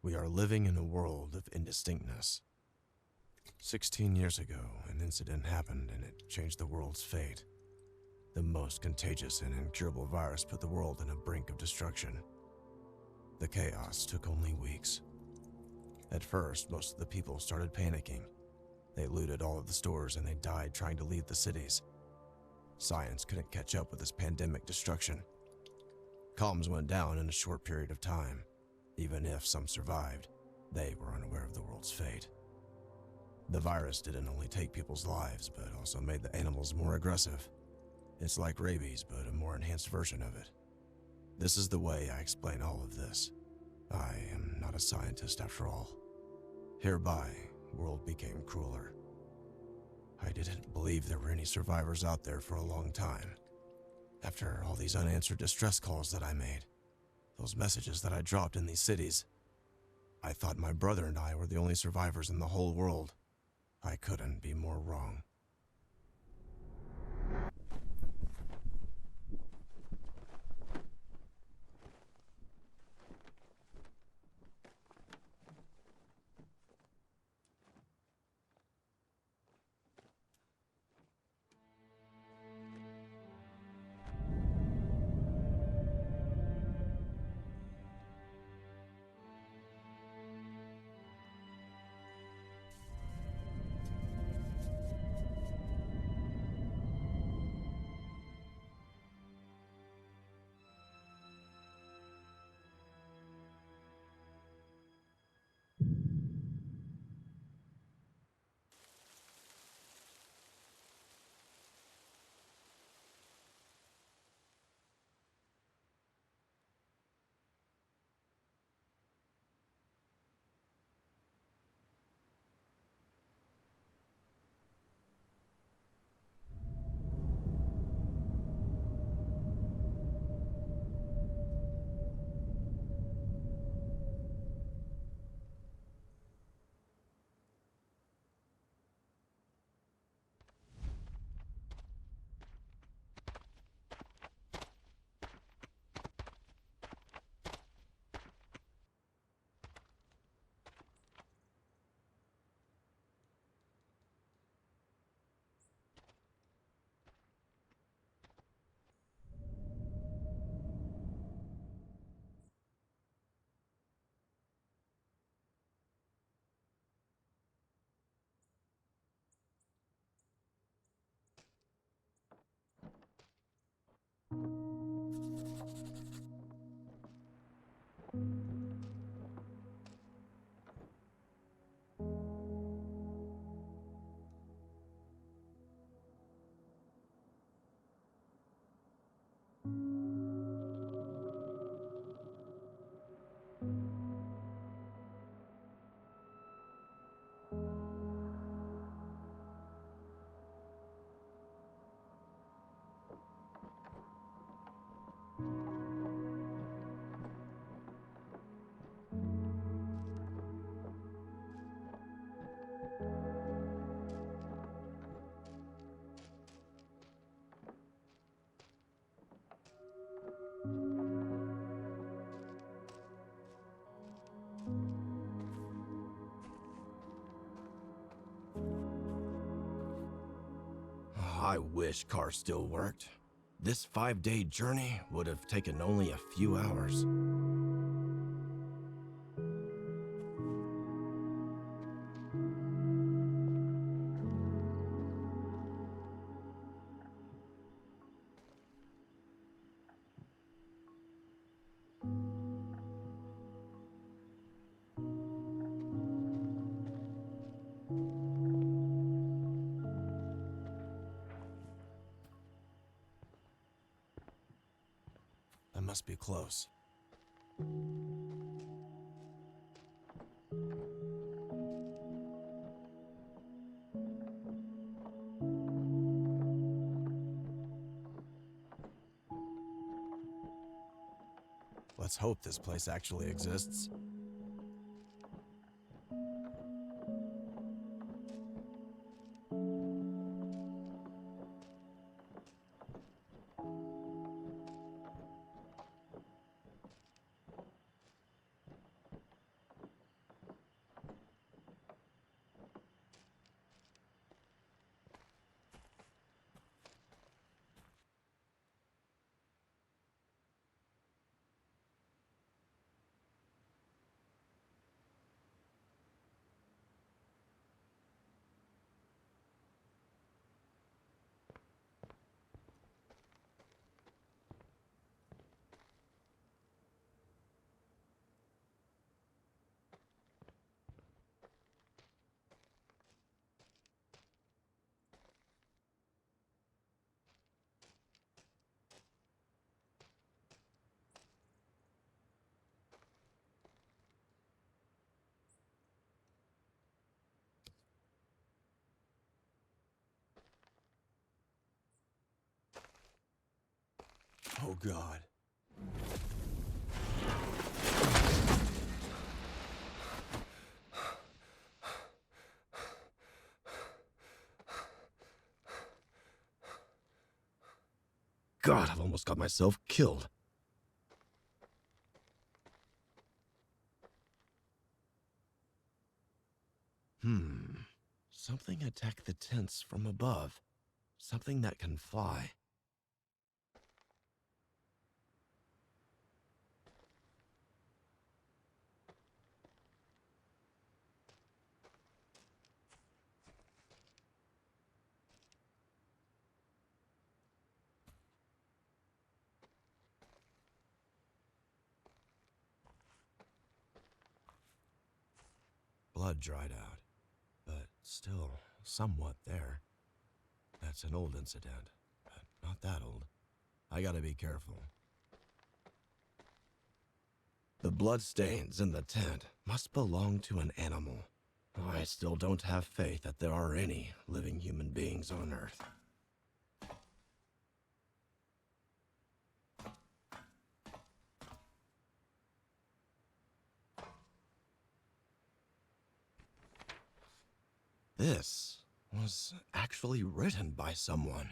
We are living in a world of indistinctness. 16 years ago, an incident happened and it changed the world's fate. The most contagious and incurable virus put the world on a brink of destruction. The chaos took only weeks. At first, most of the people started panicking. They looted all of the stores and they died trying to leave the cities. Science couldn't catch up with this pandemic destruction. Comms went down in a short period of time. Even if some survived, they were unaware of the world's fate. The virus didn't only take people's lives, but also made the animals more aggressive. It's like rabies, but a more enhanced version of it. This is the way I explain all of this. I am not a scientist after all. Hereby, the world became crueler. I didn't believe there were any survivors out there for a long time. After all these unanswered distress calls that I made, those messages that I dropped in these cities, I thought my brother and I were the only survivors in the whole world. I couldn't be more wrong. I wish cars still worked. This 5-day journey would have taken only a few hours. I must be close. Let's hope this place actually exists. Oh, God. God, I've almost got myself killed. Something attacked the tents from above. Something that can fly. Blood dried out, but still somewhat there. That's an old incident, but not that old. I gotta be careful. The bloodstains in the tent must belong to an animal. I still don't have faith that there are any living human beings on Earth. This was actually written by someone.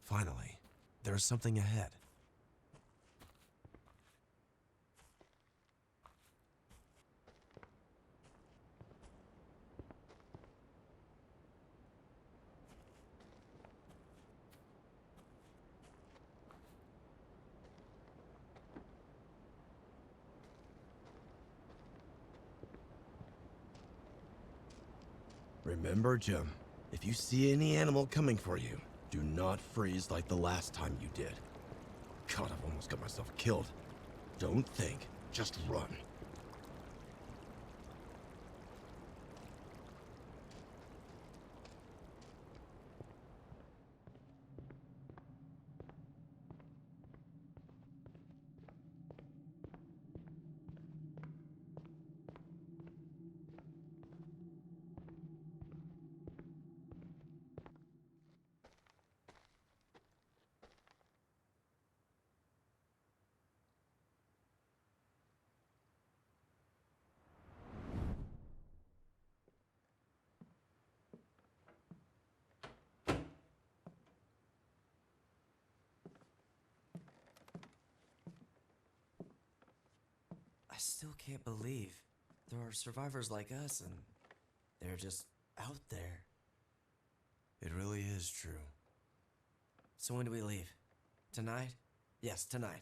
Finally, there's something ahead. Remember, Jim, if you see any animal coming for you, do not freeze like the last time you did. God, I've almost got myself killed. Don't think, just run. still can't believe there are survivors like us and they're just out there. It really is true. So when do we leave? Tonight? Yes, tonight.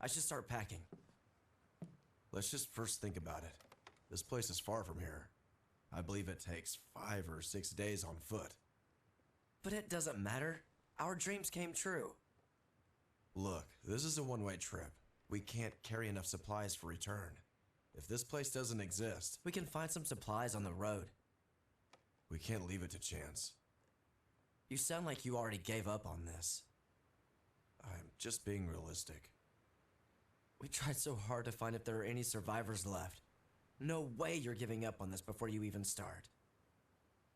I should start packing. Let's just first think about it. This place is far from here. I believe it takes 5 or 6 days on foot. But it doesn't matter. Our dreams came true. Look, this is a one-way trip. We can't carry enough supplies for return. If this place doesn't exist, We can find some supplies on the road. we can't leave it to chance. You sound like you already gave up on this. I'm just being realistic. We tried so hard to find if there are any survivors left. No way you're giving up on this before you even start.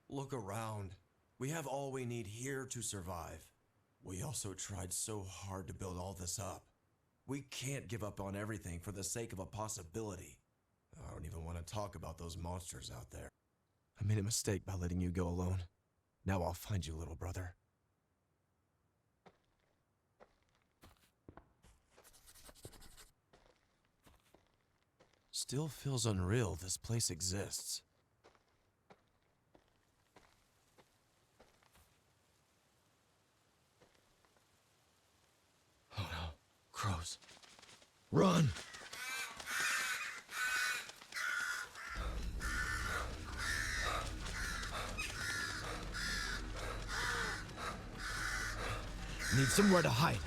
Look around. We have all we need here to survive. We also tried so hard to build all this up. We can't give up on everything for the sake of a possibility. I don't even want to talk about those monsters out there. I made a mistake by letting you go alone. Now I'll find you, little brother. Still feels unreal this place exists. Oh no, crows. Run! Need somewhere to hide.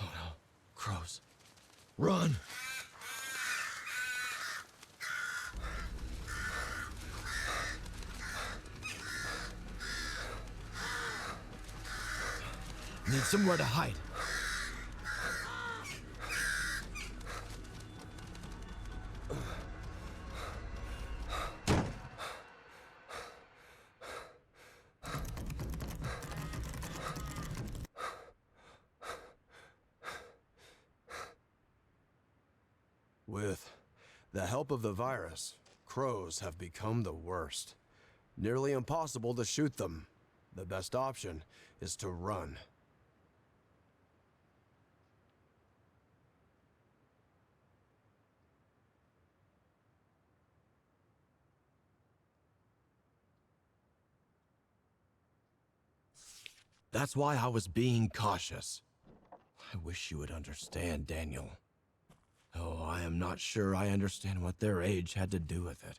Oh no, crows. Run! Need somewhere to hide. With the help of the virus, crows have become the worst. Nearly impossible to shoot them. The best option is to run. That's why I was being cautious. I wish you would understand, Daniel. Oh, I am not sure I understand what their age had to do with it.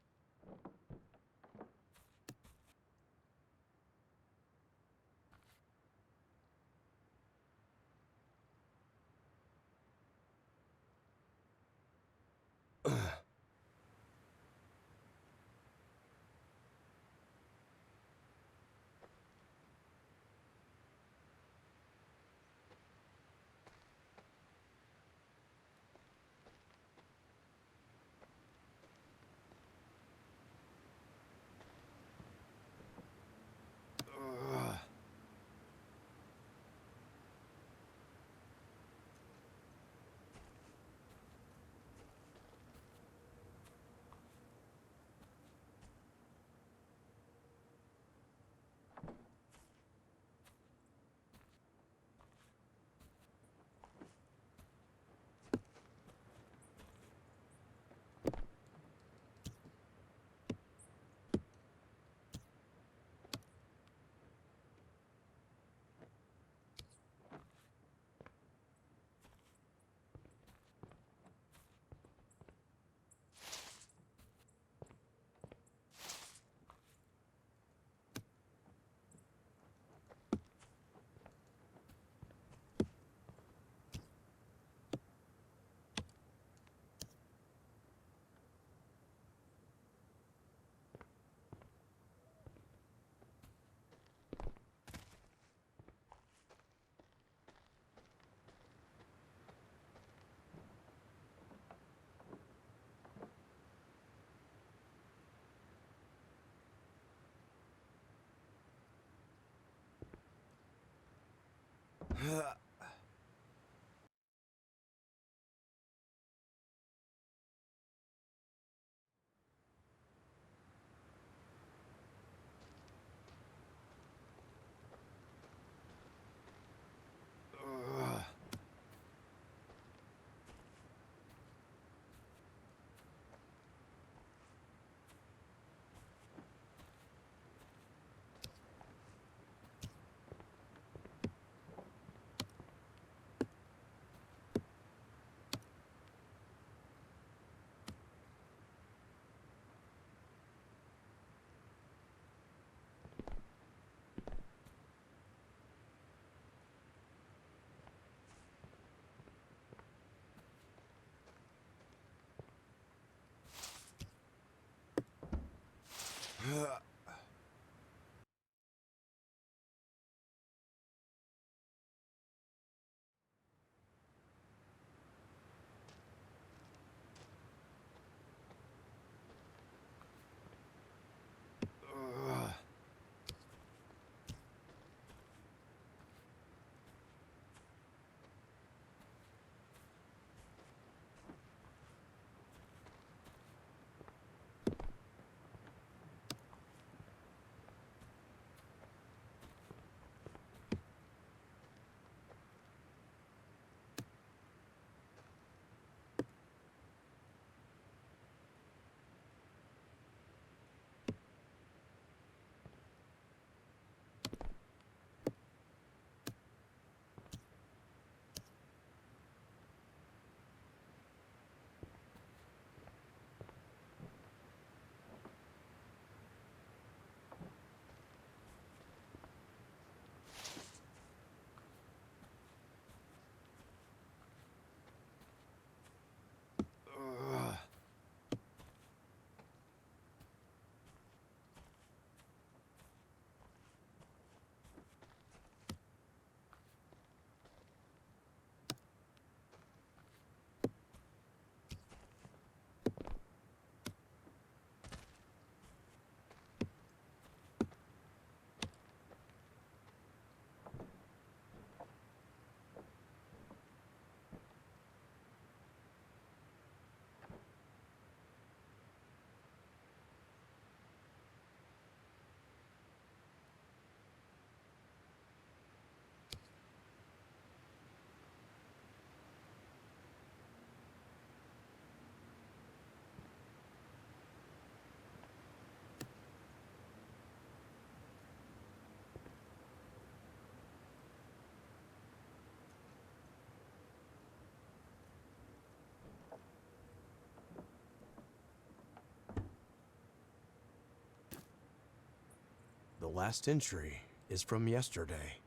The last entry is from yesterday.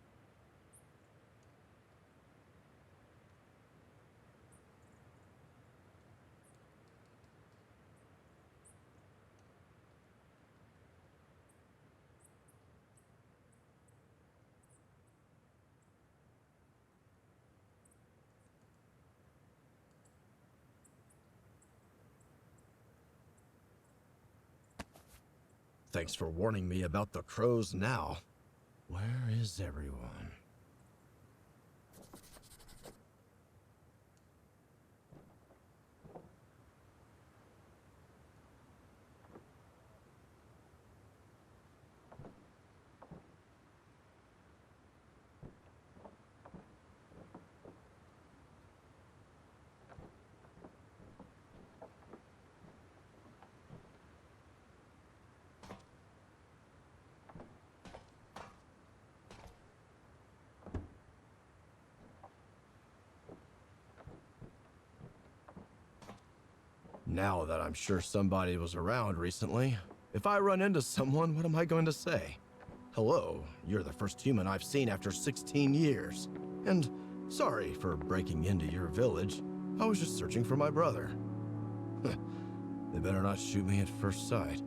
Thanks for warning me about the crows now. Where is everyone? Now that I'm sure somebody was around recently, if I run into someone, what am I going to say? Hello, you're the first human I've seen after 16 years. And sorry for breaking into your village. I was just searching for my brother. They better not shoot me at first sight.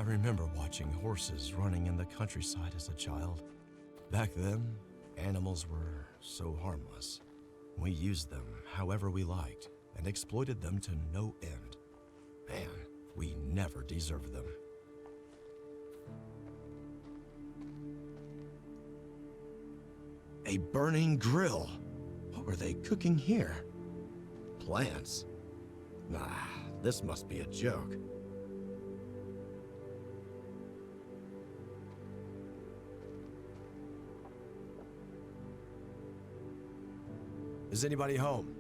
I remember watching horses running in the countryside as a child. Back then, animals were so harmless. We used them however we liked and exploited them to no end. Man, we never deserved them. A burning grill. What were they cooking here? Plants? Nah, this must be a joke. Is anybody home?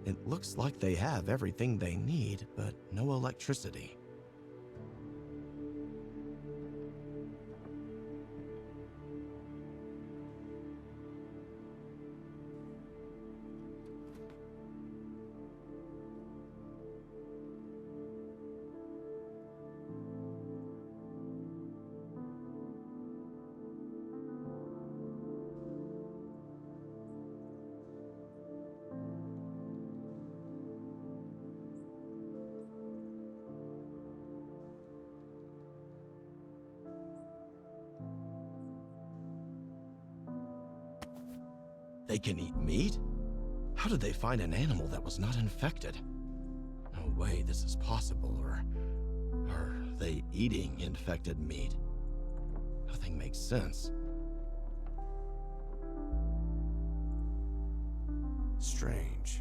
It looks like they have everything they need, but no electricity. They can eat meat? How did they find an animal that was not infected? No way this is possible, or are they eating infected meat? Nothing makes sense. Strange.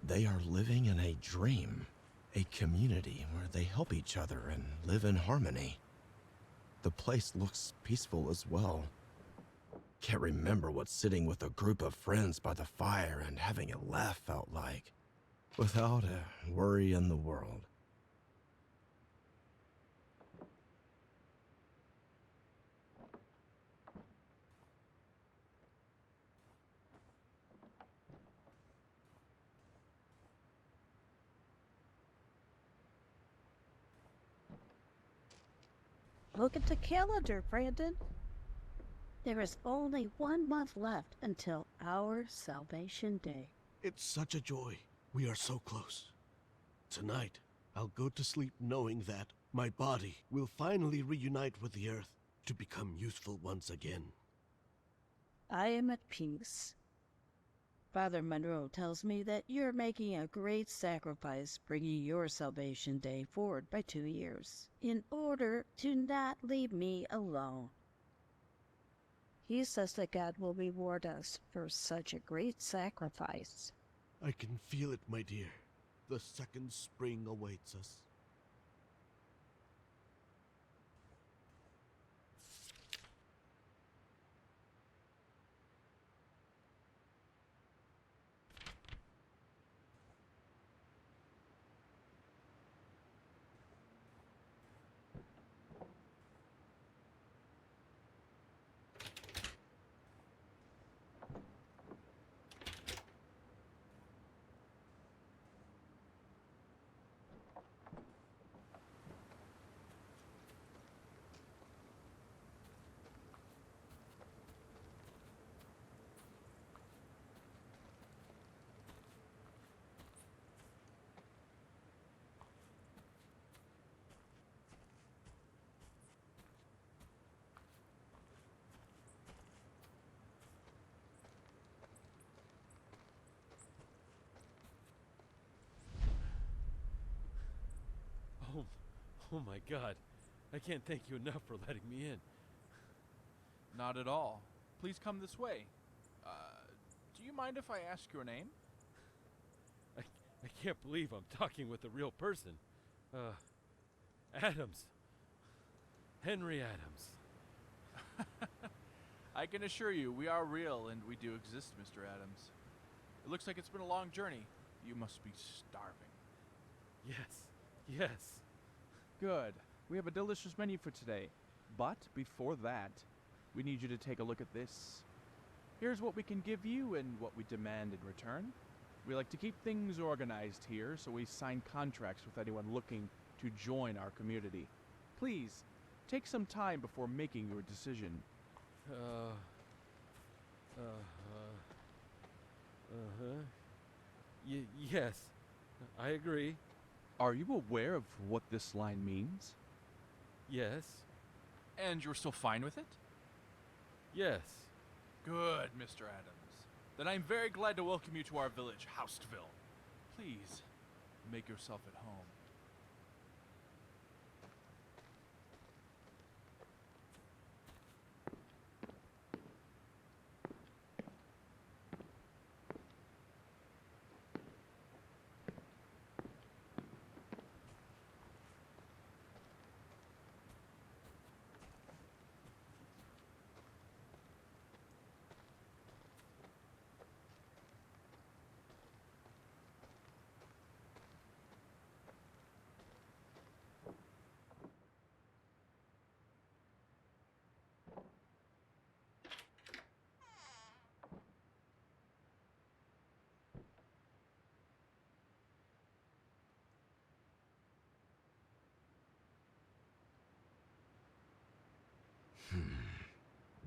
They are living in a dream, a community where they help each other and live in harmony. The place looks peaceful as well. Can't remember what sitting with a group of friends by the fire and having a laugh felt like, without a worry in the world. Look at the calendar, Brandon. There is only 1 month left until our Salvation Day. It's such a joy. We are so close. Tonight, I'll go to sleep knowing that my body will finally reunite with the earth to become useful once again. I am at peace. Father Monroe tells me that you're making a great sacrifice bringing your Salvation Day forward by 2 years in order to not leave me alone. He says that God will reward us for such a great sacrifice. I can feel it, my dear. The second spring awaits us. Oh my God. I can't thank you enough for letting me in. Not at all. Please come this way. Do you mind if I ask your name? I can't believe I'm talking with a real person. Adams. Henry Adams. I can assure you, we are real and we do exist, Mr. Adams. It looks like it's been a long journey. You must be starving. Yes, yes. Good. We have a delicious menu for today. But before that, we need you to take a look at this. Here's what we can give you and what we demand in return. We like to keep things organized here, so we sign contracts with anyone looking to join our community. Please, take some time before making your decision. Yes, I agree. Are you aware of what this line means? Yes, And you're still fine with it? yes. Good, Mr. Adams. Then I'm very glad to welcome you to our village, Houseville. Please, make yourself at home.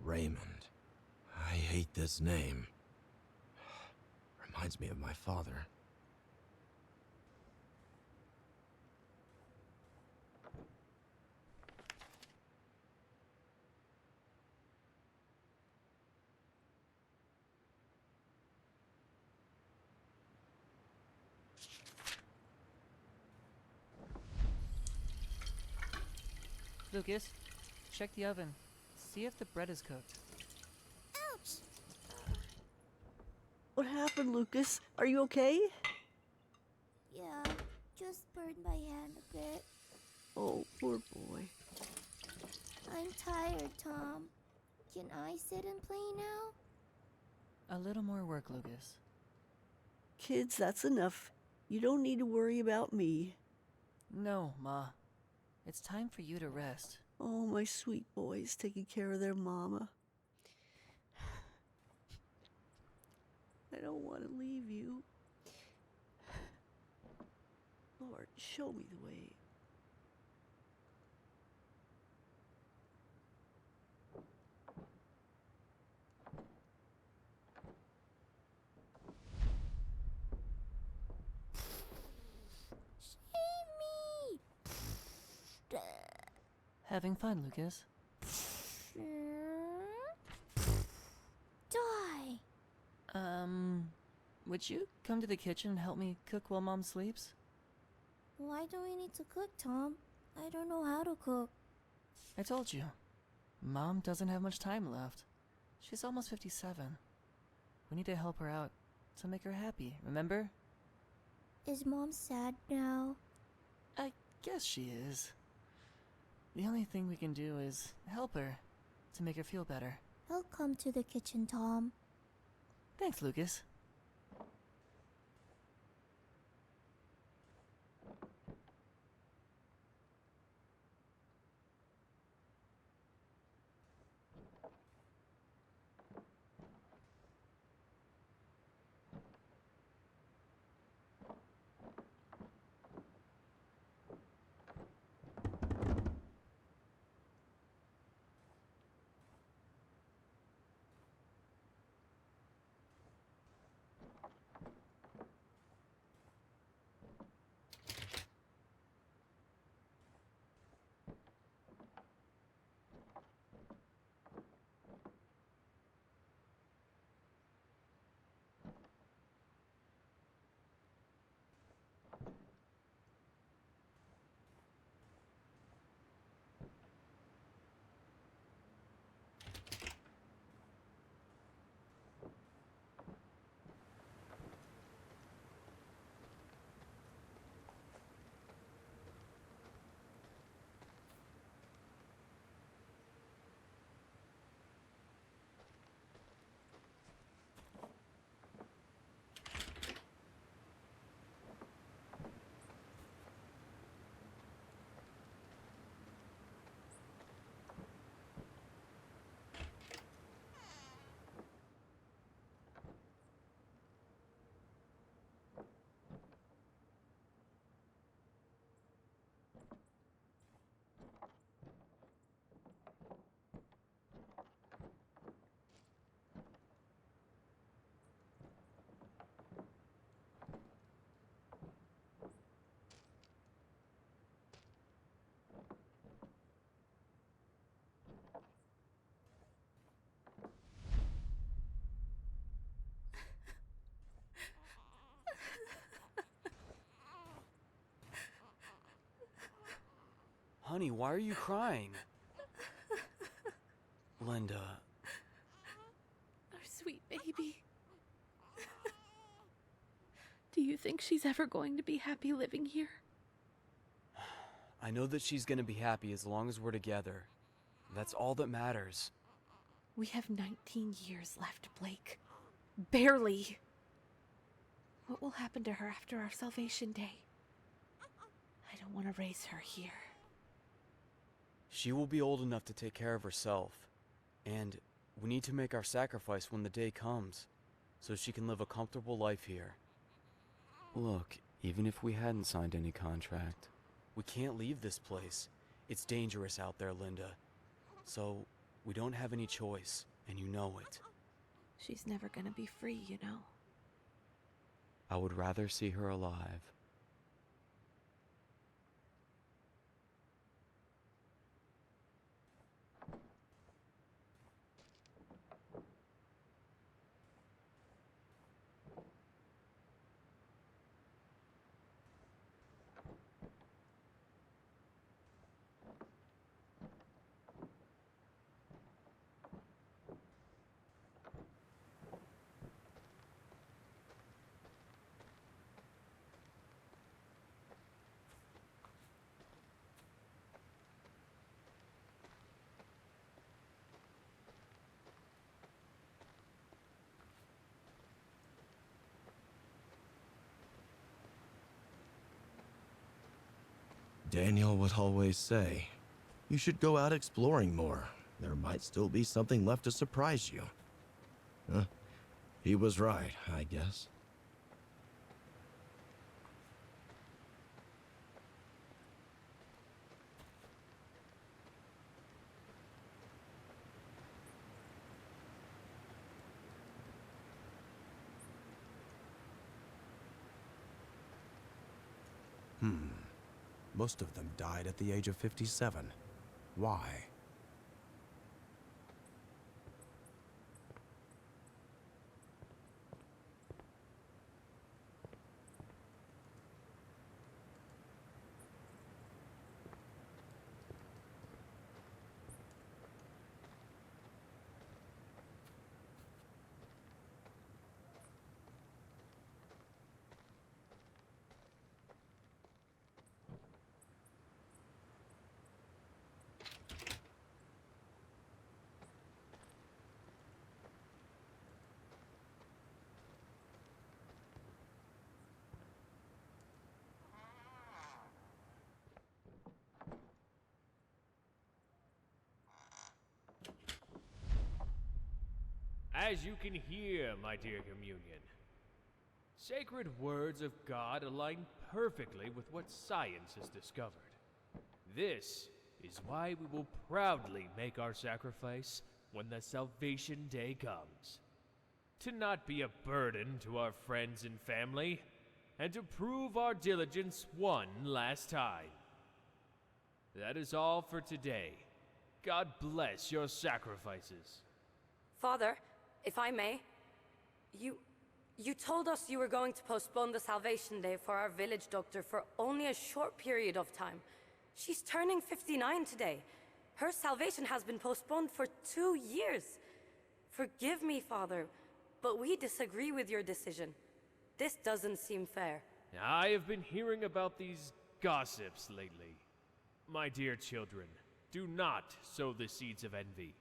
Raymond. I hate this name. Reminds me of my father. Lucas, check the oven. See if the bread is cooked. Ouch! What happened, Lucas? Are you okay? Yeah, just burned my hand a bit. Oh, poor boy. I'm tired, Tom. Can I sit and play now? A little more work, Lucas. Kids, that's enough. You don't need to worry about me. No, Ma. It's time for you to rest. Oh, my sweet boys taking care of their mama. I don't want to leave you. Lord, show me the way. Having fun, Lucas? Die! Would you come to the kitchen and help me cook while Mom sleeps? Why do we need to cook, Tom? I don't know how to cook. I told you. Mom doesn't have much time left. She's almost 57. We need to help her out to make her happy, remember? Is Mom sad now? I guess she is. The only thing we can do is help her to make her feel better. I'll come to the kitchen, Tom. Thanks, Lucas. Honey, why are you crying? Linda. Our sweet baby. Do you think she's ever going to be happy living here? I know that she's gonna be happy as long as we're together. That's all that matters. We have 19 years left, Blake. Barely. What will happen to her after our Salvation Day? I don't want to raise her here. She will be old enough to take care of herself. And we need to make our sacrifice when the day comes, so she can live a comfortable life here. Look, even if we hadn't signed any contract, we can't leave this place. It's dangerous out there, Linda. So, we don't have any choice, and you know it. She's never gonna be free, you know. I would rather see her alive. Daniel would always say, you should go out exploring more. There might still be something left to surprise you. Huh? He was right, I guess. Most of them died at the age of 57. Why? As you can hear, my dear communion, sacred words of God align perfectly with what science has discovered. This is why we will proudly make our sacrifice when the Salvation Day comes. To not be a burden to our friends and family, and to prove our diligence one last time. That is all for today. God bless your sacrifices. Father, if I may, you told us you were going to postpone the Salvation Day for our village doctor for only a short period of time. She's turning 59 today. Her salvation has been postponed for 2 years. Forgive me, Father, but we disagree with your decision. This doesn't seem fair. I have been hearing about these gossips lately. My dear children, do not sow the seeds of envy.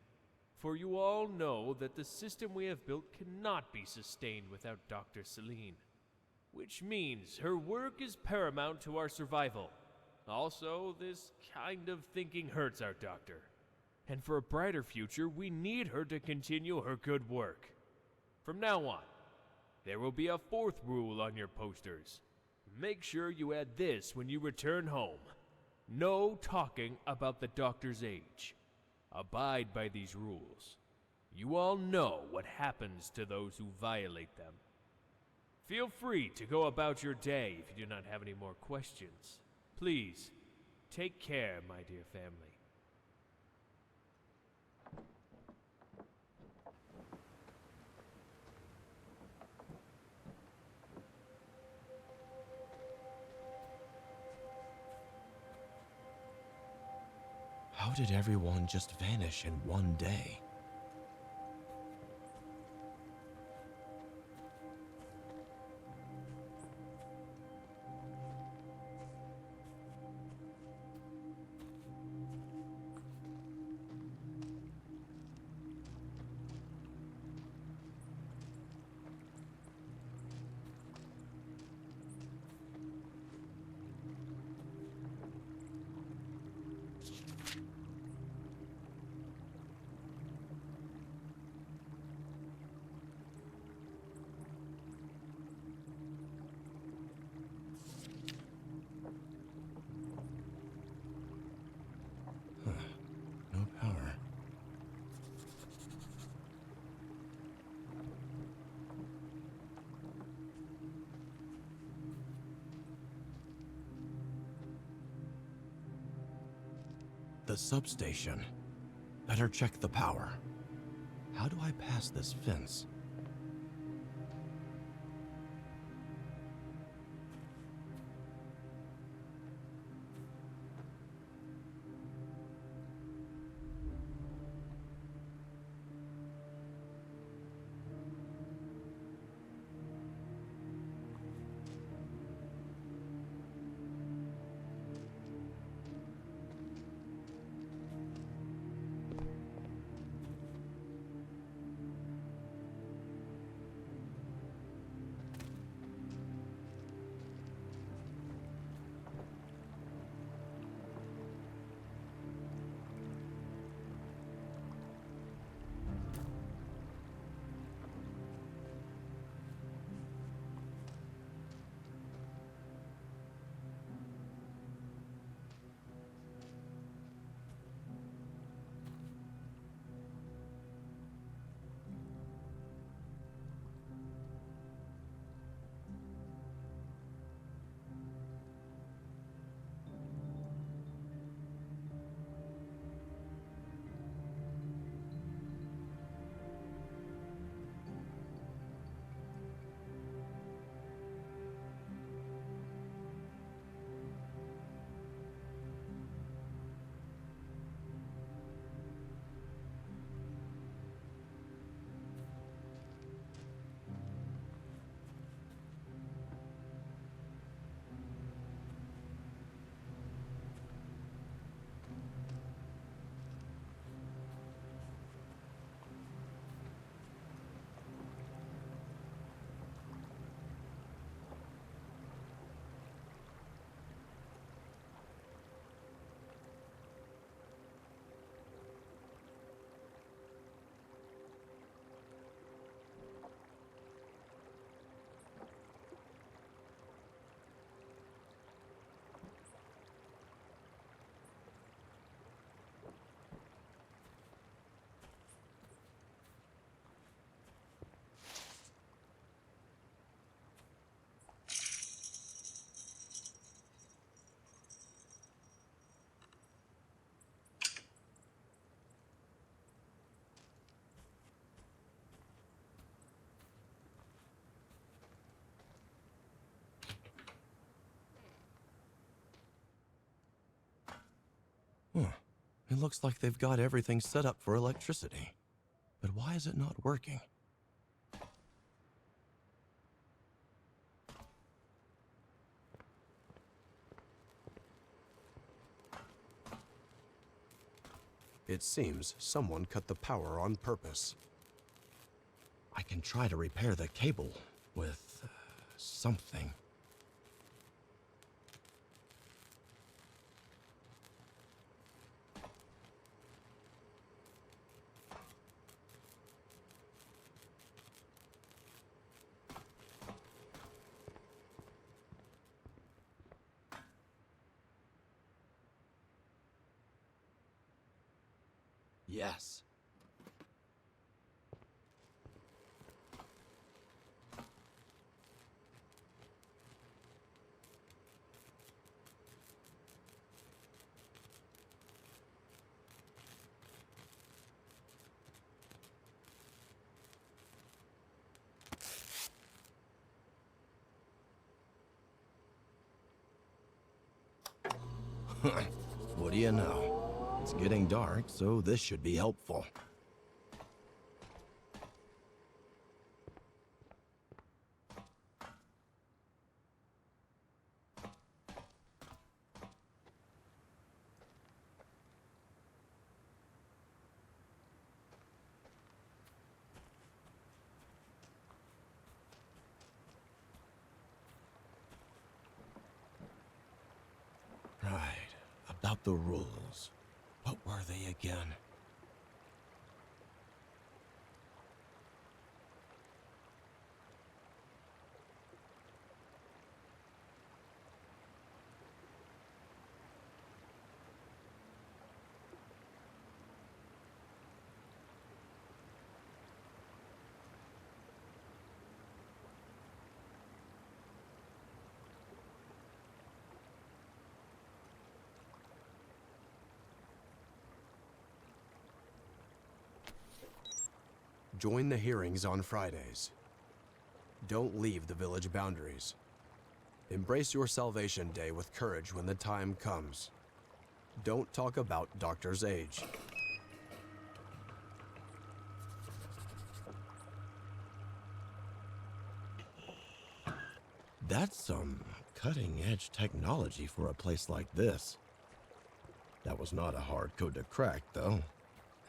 For you all know that the system we have built cannot be sustained without Dr. Celine. Which means her work is paramount to our survival. Also, this kind of thinking hurts our doctor. And for a brighter future, we need her to continue her good work. From now on, there will be a fourth rule on your posters. Make sure you add this when you return home. No talking about the doctor's age. Abide by these rules. You all know what happens to those who violate them. Feel free to go about your day if you do not have any more questions. Please, take care, my dear family. How did everyone just vanish in one day? No power. The substation. Better check the power. How do I pass this fence? Huh. It looks like they've got everything set up for electricity. But why is it not working? It seems someone cut the power on purpose. I can try to repair the cable with something. Yes. What do you know? It's getting dark, so this should be helpful. Right, about the rules. What were they again? Join the hearings on Fridays. Don't leave the village boundaries. Embrace your Salvation Day with courage when the time comes. Don't talk about Doctor's age. That's some cutting-edge technology for a place like this. That was not a hard code to crack, though.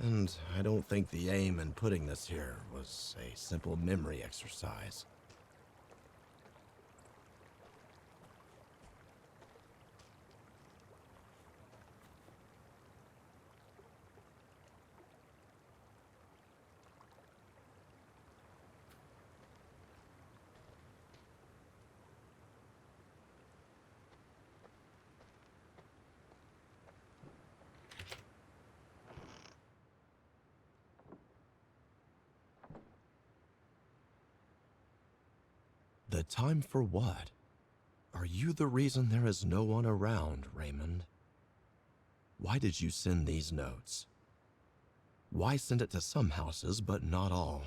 And I don't think the aim in putting this here was a simple memory exercise. The time for what? Are you the reason there is no one around, Raymond? Why did you send these notes? Why send it to some houses but not all?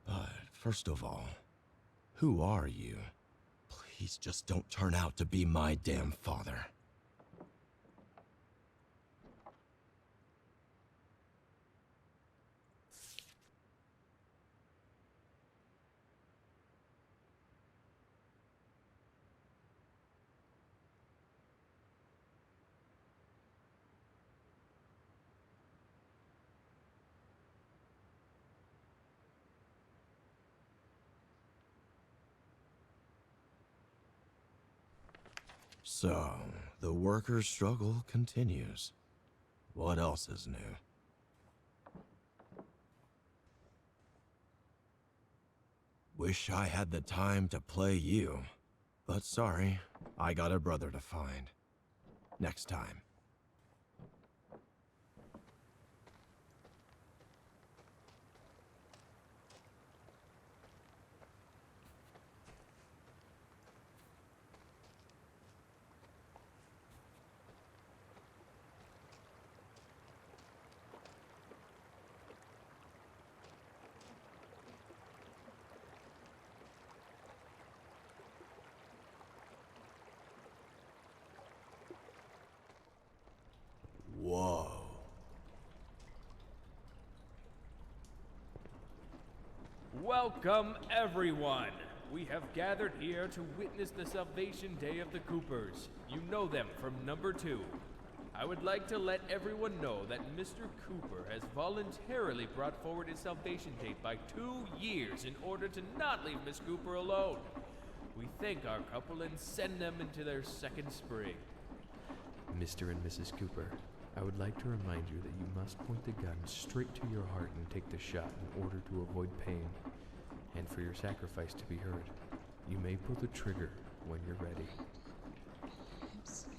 But first of all, who are you? Please just don't turn out to be my damn father. So, the workers' struggle continues. What else is new? Wish I had the time to play you, but sorry, I got a brother to find. Next time. Whoa. Welcome, everyone. We have gathered here to witness the Salvation Day of the Coopers. You know them from number 2. I would like to let everyone know that Mr. Cooper has voluntarily brought forward his salvation date by 2 years in order to not leave Miss Cooper alone. We thank our couple and send them into their second spring. Mr. and Mrs. Cooper, I would like to remind you that you must point the gun straight to your heart and take the shot in order to avoid pain, and for your sacrifice to be heard. You may pull the trigger when you're ready. I'm scared.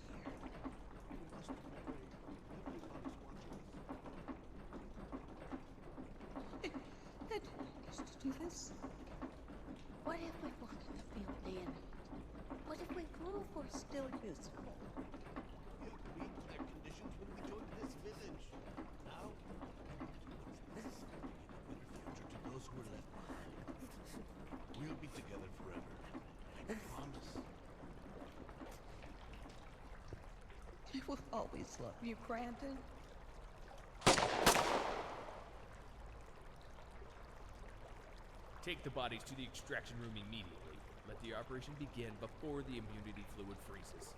I didn't used to do this. What if we walk in the field, Dan? What if we prove we're still useful? We agreed to their conditions when we joined this village. Now, this is a better future to those who are left behind. We'll be together forever. I promise. I will always love you, Brandon. Take the bodies to the extraction room immediately. Let the operation begin before the immunity fluid freezes.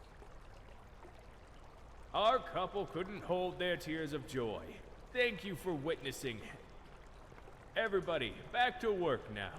Our couple couldn't hold their tears of joy. Thank you for witnessing. Everybody, back to work now.